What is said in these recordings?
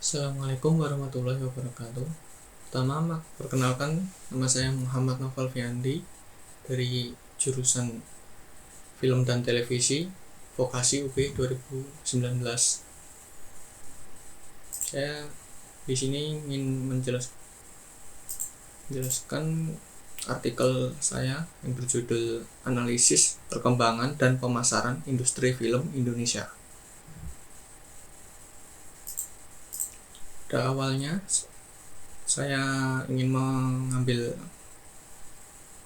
Assalamualaikum warahmatullahi wabarakatuh. Pertama, perkenalkan, nama saya Muhammad Noval Fiandi dari jurusan Film dan Televisi, Vokasi UB 2019. Saya di sini ingin menjelaskan artikel saya yang berjudul Analisis Perkembangan dan Pemasaran Industri Film Indonesia. Pada awalnya, saya ingin mengambil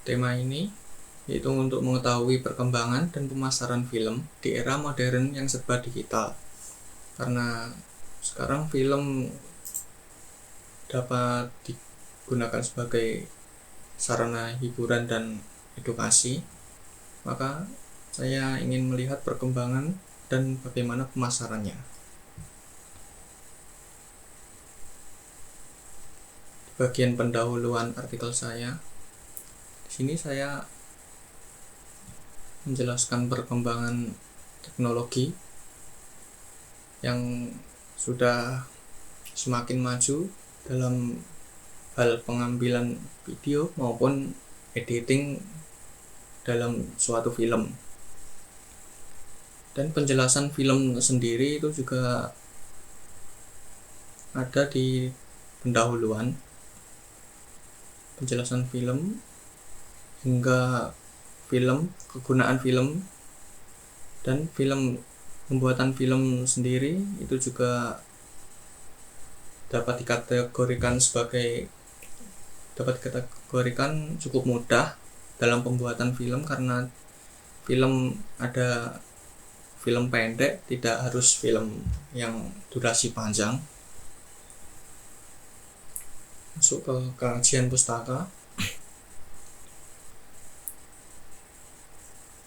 tema ini yaitu untuk mengetahui perkembangan dan pemasaran film di era modern yang serba digital, karena sekarang film dapat digunakan sebagai sarana hiburan dan edukasi. Maka saya ingin melihat perkembangan dan bagaimana pemasarannya. Bagian pendahuluan artikel saya, di sini saya menjelaskan perkembangan teknologi yang sudah semakin maju dalam hal pengambilan video maupun editing dalam suatu film. Dan penjelasan film sendiri itu juga ada di pendahuluan. Penjelasan film hingga film, kegunaan film, dan pembuatan film sendiri itu juga dapat dikategorikan cukup mudah dalam pembuatan film, karena ada film pendek, tidak harus film yang durasi panjang. Masuk ke kajian pustaka.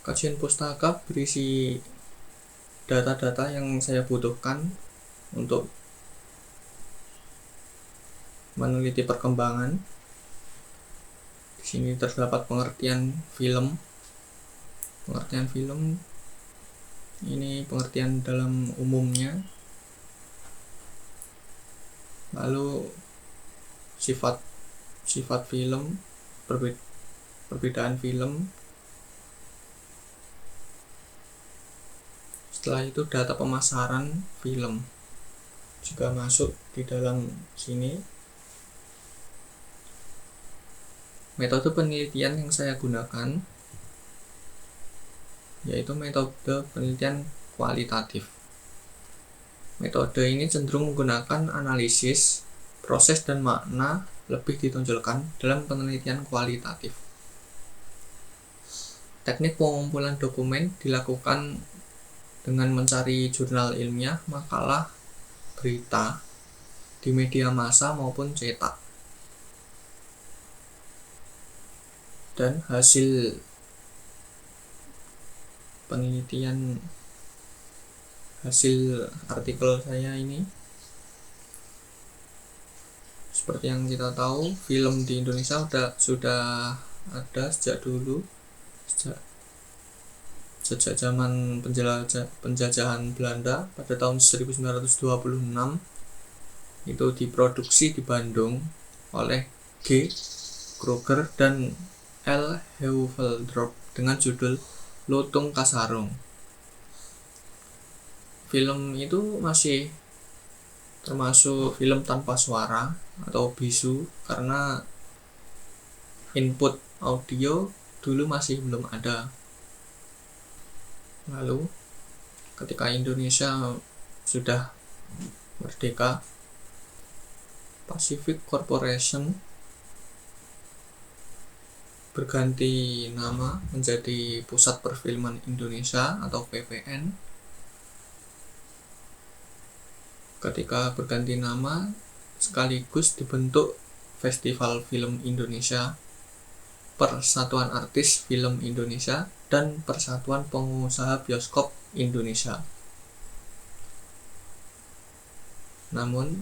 Kajian pustaka berisi data-data yang saya butuhkan untuk meneliti perkembangan. Di sini terdapat pengertian film. Pengertian film ini pengertian dalam umumnya. Lalu sifat film, perbedaan film. Setelah itu data pemasaran film juga masuk di dalam sini. Metode penelitian yang saya gunakan yaitu metode penelitian kualitatif. Metode ini cenderung menggunakan analisis, proses dan makna lebih ditonjolkan dalam penelitian kualitatif. Teknik pengumpulan dokumen dilakukan dengan mencari jurnal ilmiah, makalah, berita di media massa maupun cetak. Dan hasil penelitian, hasil artikel saya ini, seperti yang kita tahu, film di Indonesia sudah ada sejak dulu, sejak zaman penjajahan Belanda pada tahun 1926. Itu diproduksi di Bandung oleh G. Kruger dan L. Heuveldrop dengan judul Lutung Kasarung. Film itu masih termasuk film tanpa suara atau bisu, karena input audio dulu masih belum ada. Lalu ketika Indonesia sudah merdeka, Pacific Corporation berganti nama menjadi Pusat Perfilman Indonesia atau PPN. Ketika berganti nama, sekaligus dibentuk Festival Film Indonesia, Persatuan Artis Film Indonesia, dan Persatuan Pengusaha Bioskop Indonesia. Namun,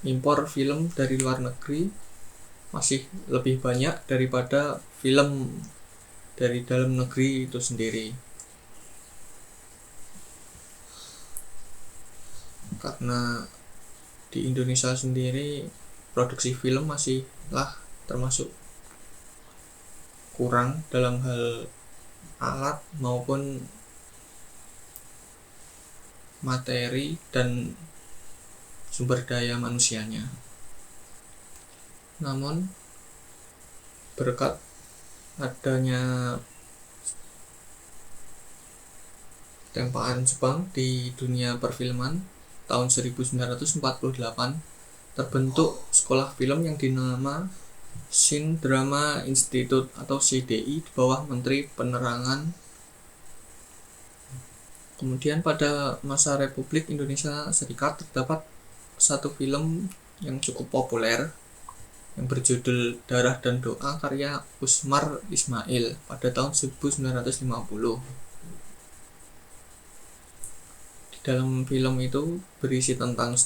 impor film dari luar negeri masih lebih banyak daripada film dari dalam negeri itu sendiri. Karena di Indonesia sendiri produksi film masihlah termasuk kurang dalam hal alat maupun materi dan sumber daya manusianya. Namun berkat adanya tempaan Jepang di dunia perfilman tahun 1948 terbentuk sekolah film yang dinama Shin Drama Institute atau CDI di bawah Menteri Penerangan. Kemudian pada masa Republik Indonesia Serikat terdapat satu film yang cukup populer yang berjudul Darah dan Doa karya Usmar Ismail pada tahun 1950. Di dalam film itu berisi tentang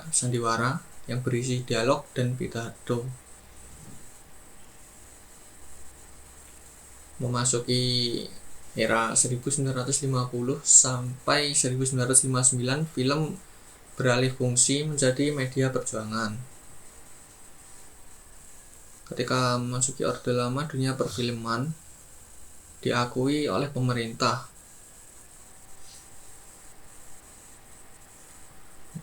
sandiwara yang berisi dialog dan pidato. Memasuki era 1950 sampai 1959, film beralih fungsi menjadi media perjuangan. Ketika memasuki Orde Lama, dunia perfilman diakui oleh pemerintah.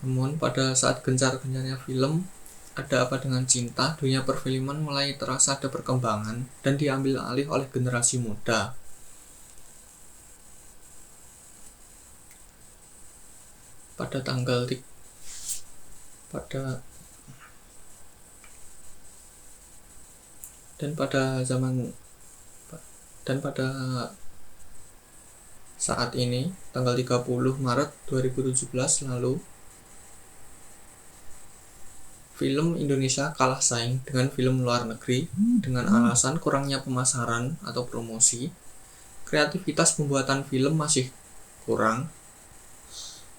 Namun pada saat gencar-gencarnya film Ada Apa Dengan Cinta, dunia perfilman mulai terasa ada perkembangan dan diambil alih oleh generasi muda. Pada saat ini, tanggal 30 Maret 2017 lalu, film Indonesia kalah saing dengan film luar negeri dengan alasan kurangnya pemasaran atau promosi, kreativitas pembuatan film masih kurang,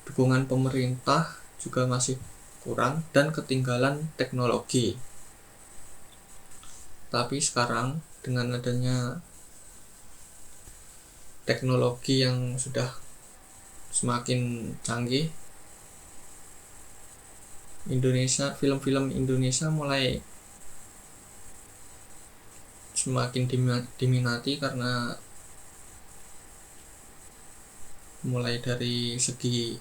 dukungan pemerintah juga masih kurang, dan ketinggalan teknologi. Tapi sekarang dengan adanya teknologi yang sudah semakin canggih, film-film Indonesia mulai semakin diminati karena mulai dari segi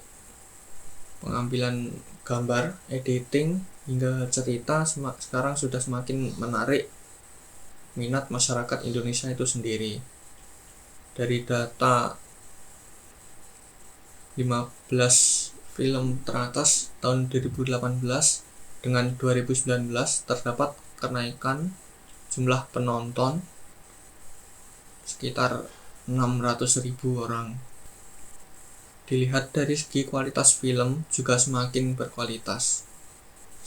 pengambilan gambar, editing, hingga cerita sekarang sudah semakin menarik minat masyarakat Indonesia itu sendiri. Dari data 15 film teratas tahun 2018 dengan 2019 terdapat kenaikan jumlah penonton sekitar 600.000 orang. Dilihat dari segi kualitas film juga semakin berkualitas.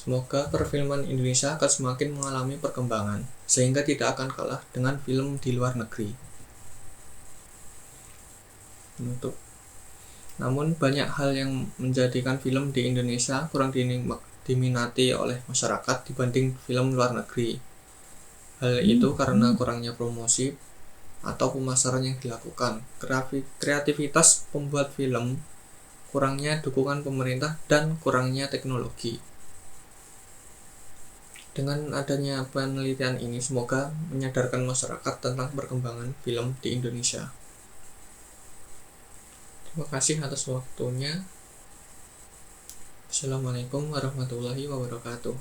Semoga perfilman Indonesia akan semakin mengalami perkembangan sehingga tidak akan kalah dengan film di luar negeri. Namun banyak hal yang menjadikan film di Indonesia kurang diminati oleh masyarakat dibanding film luar negeri. Hal itu karena kurangnya promosi atau pemasaran yang dilakukan, kreativitas pembuat film, kurangnya dukungan pemerintah, dan kurangnya teknologi. Dengan adanya penelitian ini, semoga menyadarkan masyarakat tentang perkembangan film di Indonesia. Terima kasih atas waktunya. Assalamualaikum warahmatullahi wabarakatuh.